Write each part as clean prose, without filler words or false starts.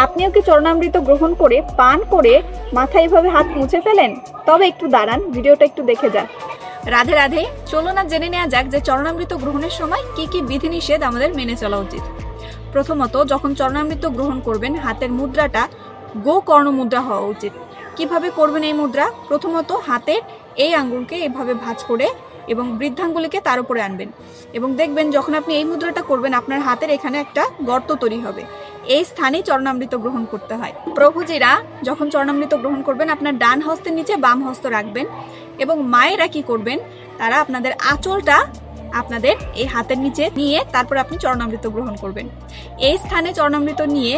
আপনিও কি চরণামৃত গ্রহণ করে পান করে মাথায় এভাবে হাত মুছে ফেলেন? তবে একটু দাঁড়ান, ভিডিওটা একটু দেখে যান। রাধে রাধে। চলুন আর জেনে নেওয়া যাক যে চরণামৃত গ্রহণের সময় কি কি বিধিনিষেধ আমাদের মেনে চলা উচিত। প্রথমত, যখন চরণামৃত গ্রহণ করবেন হাতের মুদ্রাটা গোকর্ণ মুদ্রা হওয়া উচিত। কিভাবে করবেন এই মুদ্রা? প্রথমত হাতের এই আঙ্গুলকে এভাবে ভাঁজ করে এবং বৃদ্ধাঙ্গুলিকে তার উপরে আনবেন এবং দেখবেন যখন আপনি এই মুদ্রাটা করবেন আপনার হাতের এখানে একটা গর্ত তৈরি হবে। এই স্থানেই চরণামৃত গ্রহণ করতে হয়। প্রভুজিরা যখন চরণামৃত গ্রহণ করবেন আপনার ডান হস্তের নিচে বাম হস্ত রাখবেন এবং মায়েরা কি করবেন, তারা আপনাদের আঁচলটা আপনাদের এই হাতের নিচে নিয়ে তারপর আপনি চরণামৃত গ্রহণ করবেন। এই স্থানে চরণামৃত নিয়ে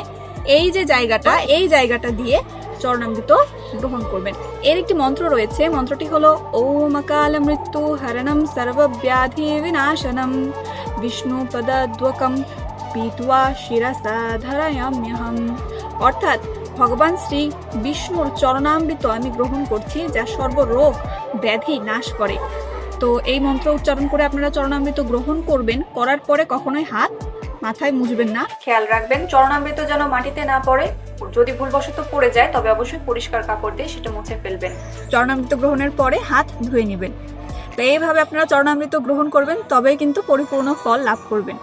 এই যে জায়গাটা, এই জায়গাটা দিয়ে চরণামৃত গ্রহণ করবেন। এর একটি মন্ত্র রয়েছে, মন্ত্রটি হলো ওম অকাল মৃত্যু হরণম সর্বব্যাধি বিনাশনম বিষ্ণু পদদ্বকম পিত্বা শিরসা ধারয়াম্যহম। অর্থাৎ ভগবান শ্রী বিষ্ণুর চরণামৃত আমি গ্রহণ করছি, যা সর্বরোগ ব্যাধি নাশ করে। তো এই মন্ত্র উচ্চারণ করে আপনারা চরণামৃত গ্রহণ করবেন। করার পরে কখনোই হাত মাথায় মুছবেন না। খেয়াল রাখবেন চরণামৃত যেন মাটিতে না পড়ে। যদি ভুলবশত পড়ে যায় তবে অবশ্যই পরিষ্কার কাপড় দিয়ে সেটা মুছে ফেলবেন। চরণামৃত গ্রহণের পরে হাত ধুয়ে নেবেন। তো এইভাবে আপনারা চরণামৃত গ্রহণ করবেন, তবেই কিন্তু পরিপূর্ণ ফল লাভ করবেন।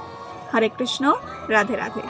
হরে কৃষ্ণ, রাধে রাধে।